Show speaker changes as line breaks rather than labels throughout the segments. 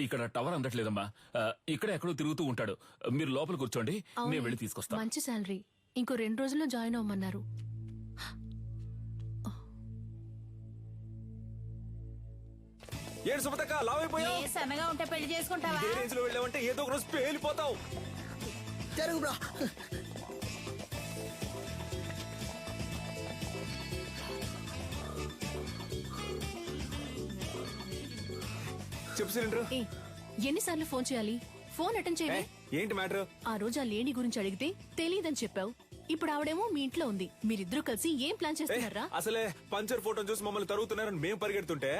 ఇక్కడ టవర్ అందట్లేదమ్మా. ఇక్కడ ఎక్కడో తిరుగుతూ ఉంటాడు. మీరు లోపల కూర్చోండి, నేను వెళ్ళి తీసుకొస్తా.
మంచి శాలరీ. ఇంకో 2 రోజుల్లో జాయిన్ అవ్వమన్నారు.
ఏడు సుమతక్క లావైపోయావు.
సన్నగా ఉంటే పెళ్లి చేసుకుంటావా?
ఏ రేంజ్ లో వెళ్ళావంటే ఏదో ఒక రోజు పేలిపోతావు.
జరుగు బ్రో.
చెప్పు సిలిండర్.
ఎన్నిసార్లు ఫోన్ చేయాలి? ఫోన్ అటెండ్ చేయాలి.
ఏంటి మ్యాటర్?
ఆ రోజు ఆ లేడీ గురించి అడిగితే తెలియదని చెప్పావు. ఇప్పుడు ఆవిడేమో మీ ఇంట్లో ఉంది. మీరిద్దరూ కలిసి ఏం ప్లాన్ చేస్తున్నారా?
అసలే పంచర్ ఫోటో చూసి మమ్మల్ని తరుగుతున్నారని మేము పరిగెడుతుంటే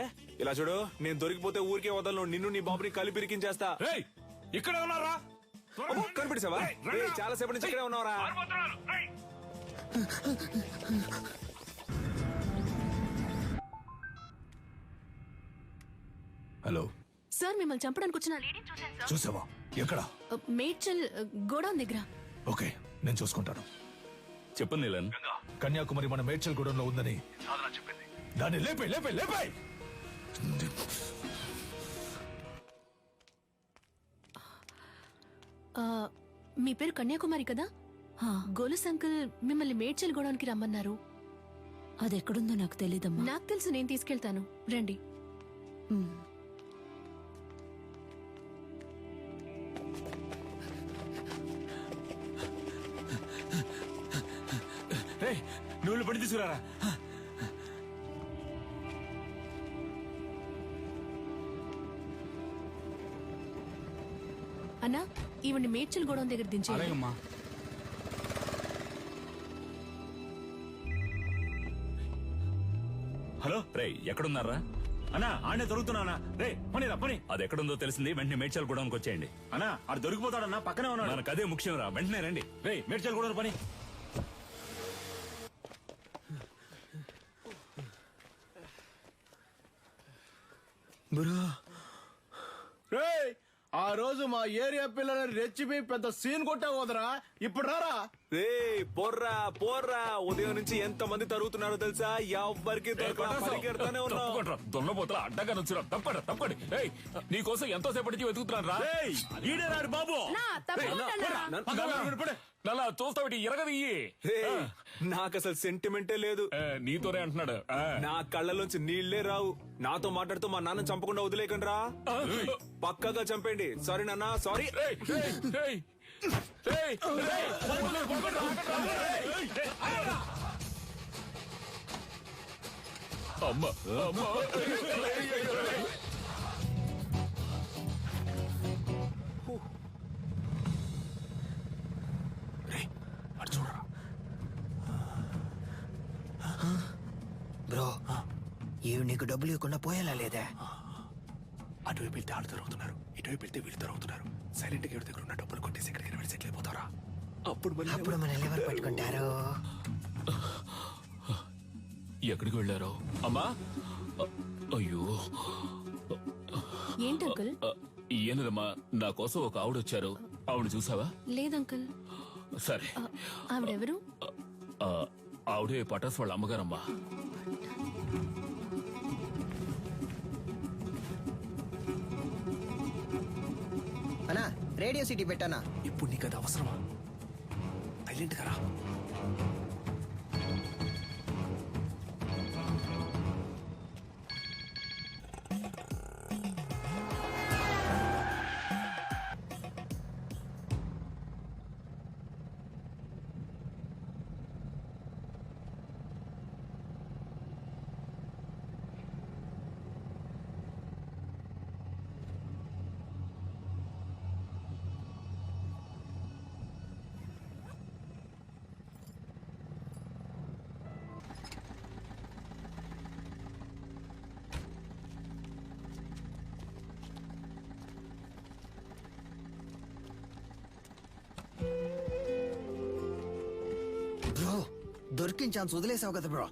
ఇలా చూడు, నేను దొరికిపోతే ఊరికే వదలను. నిన్ను నీ బాబుని కలిపి ఇరికించేస్తా.
ఇక్కడ ఉన్నారా?
కనిపించావా? చాలా సేపటి నుంచి ఇక్కడే ఉన్నారా?
హలో
సార్, మిమ్మల్ని చంపడానికి వచ్చిన లేడీని చూశాను సార్.
చూసావా? ఎక్కడ?
మేడ్చల్ గోడౌన్ దగ్గర.
ఓకే, నేను చూసుకుంటాను.
చెప్పండి నీలన్.
కన్యాకుమారి మన మేడ్చల్ గూడెంలో ఉందని చెప్పింది. దాన్ని లేపే లేపే లేపే.
మీ పేరు కన్యాకుమారి కదా? గోలుస్ అంకుల్ మిమ్మల్ని మేడ్చల్ గోడౌన్కి రమ్మన్నారు.
అది ఎక్కడుందో నాకు తెలీదమ్మా.
నాకు తెలుసు, నేను తీసుకెళ్తాను. రండి.
నువ్వు పడి తీసుకురారా.
అన్నా, ఈవిడ్ని మేడ్చల్ గోడౌన్ దగ్గర దించేయండి.
హలో రే, ఎక్కడున్నారా?
అన్నా ఆడే దొరుకుతున్నానా? రే పనిరా పని.
అది ఎక్కడుందో తెలిసింది. వెంటనే మేడ్చల్ గూడౌన్కి వచ్చేయండి.
అన్నా ఆడు దొరికిపోతాడన్నా, పక్కనే ఉన్నాడు.
మనకు అదే ముఖ్యం రా. వెంటనే రండి.
రే మేడ్చల్ కూడా పని.
ఆ రోజు మా ఏరియా పిల్లలని రెచ్చిపోయి పెద్ద సీన్ కొట్టావు వదరా. ఇప్పుడు రారా.
రే పోర్రా పోర్రా. ఉదయం నుంచి ఎంత మంది తరుగుతున్నారో తెలుసా? ఎవ్వరికి పరిగెడతానే ఉన్నావు.
దొన్నపోతల అడ్డగా నుంచురా. తప్పండి తప్పండి. నీకోసం ఎంతో సేపటి నుంచి వెతుకుతున్నాను రా.
ఈడే రాడు బాబు.
నలా చూస్తావిటి ఎరగదియ్యి.
నాకు అసలు సెంటిమెంటే లేదు.
నీతోనే అంటున్నాడు.
నా కళ్ళలోంచి నీళ్లే రావు. నాతో మాట్లాడుతూ మా నాన్న చంపకుండా వదిలేకండి రా. పక్కగా చంపండి. సారీ నాన్న, సారీ.
అమ్మ
బ్రో, ఇవి నీకు డబ్బులు ఇవ్వకుండా పోయేలా లేదా?
అటువైపు వెళ్తే ఆడు దొరుకుతున్నారు, ఇటువైపు వెళ్తే వీళ్ళు దొరుకుతున్నారు. సైలెంట్ గా దగ్గర ఉన్న డబ్బులు కొట్టేసి ఎక్కడికి వెళ్ళి సెటిల్ అయిపోతారా?
అప్పుడు
మనల్ని ఎవరు పట్టుకుంటారు?
ఎక్కడికి వెళ్ళారో? అమ్మా, అయ్యో.
ఏంటి అంకుల్?
ఏనదమ్మా, నా కోసం ఒక ఆవిడ వచ్చారు. ఆవిడ చూసావా?
లేదంకుల్.
సరే.
ఆవిడెవరు?
ఆవిడే పటాస్ వాళ్ళ అమ్మగారమ్మా.
అన్నా, రేడియో సిటీ పెట్టానా?
ఇప్పుడు నీకు అది అవసరమా? సైలెంట్ గా రా.
బ్రో, దొరికిన ఛాన్స్ వదిలేసావు కదా బ్రో.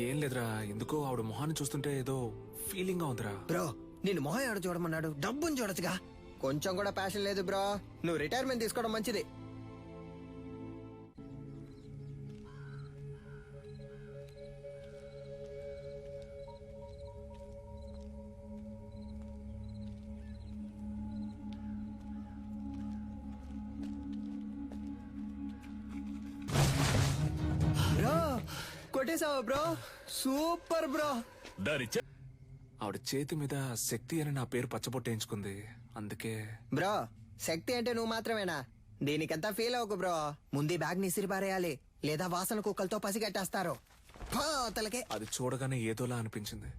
ఏం లేదురా, ఎందుకో ఆవిడ మొహాన్ని చూస్తుంటే ఏదో ఫీలింగ్ గా ఉందిరా.
బ్రో, నేను మొహం ఎవడు చూడమన్నాడు? డబ్బుని చూడొచ్చుగా. కొంచెం కూడా ప్యాషన్ లేదు బ్రో. నువ్వు రిటైర్మెంట్ తీసుకోవడం మంచిది. కొట్టేశావా బ్రో? Super bro.
దానిచ్చే
ఆవిడ చేతి మీద శక్తి అని నా పేరు పచ్చబొట్టేయించుకుంది, అందుకే.
బ్రో శక్తి అంటే నువ్వు మాత్రమేనా? దీనికంతా ఫీల్ అవ్వకు బ్రో. ముందు ఈ బ్యాగ్ ని ఇసిరిపారేయాలి, లేదా వాసన కుక్కలతో పసిగట్టేస్తారు. తలకే
అది చూడగానే ఏదోలా అనిపించింది.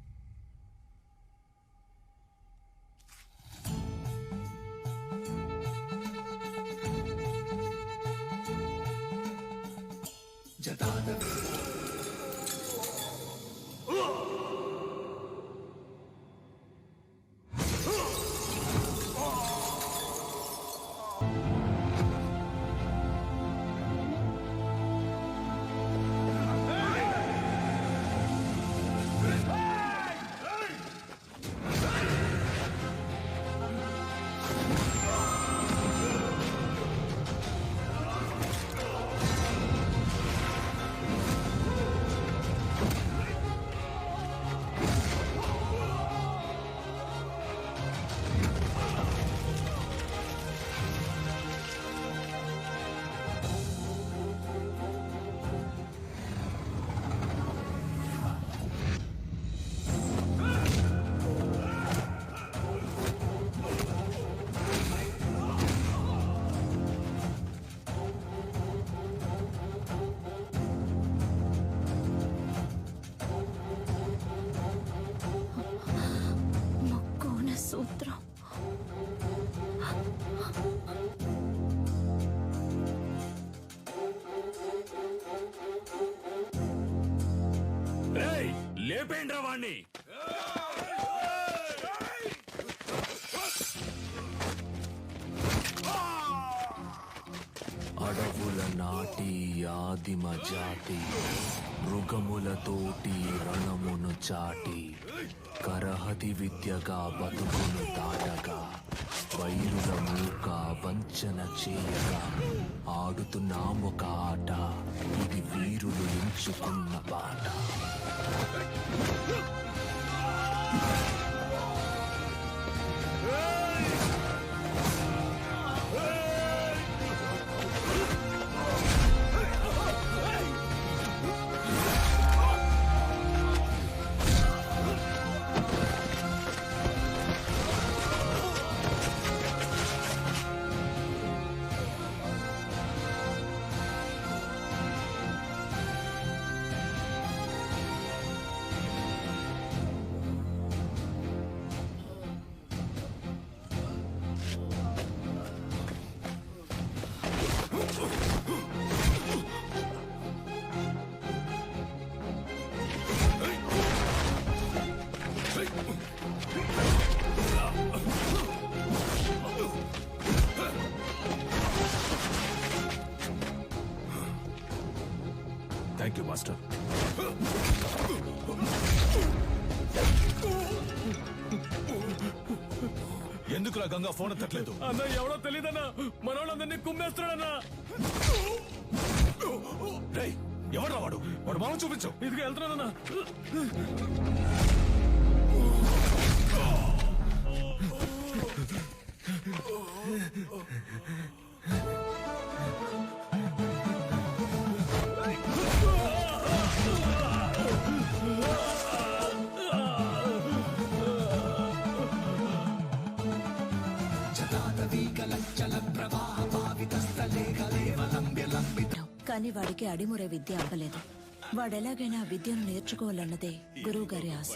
మక్కున సూత్రం.
లేపేండ్రా వాణ్ణి.
అడవుల నాటి ఆదిమ జాతి మృగములతోటి రణమును చాటి కరహతి విద్యగా బతుకును దాటగా వైరుల మూక వంచన చేయగా ఆడుతున్నామొక ఆట, ఇది వీరులు ఎంచుకున్న బాట.
Thank you master.
ఎందుకులా గంగా ఫోన్ ఎత్తట్లేదు?
అన్న ఎవడో తెలీదన్నా, మనోళ్ళందరినీ కుమ్మేస్తున్నాడన్నా.
రేయ్, ఎవడ్రా వాడు? వాడు మామ చూపించు.
ఇదిగో వెళ్తున్నానన్నా.
కానీ వాడికి అడిమురే విద్య అవ్వలేదు. వాడెలాగైనా ఆ విద్యను నేర్చుకోవాలన్నదే గురువు గారి ఆశ.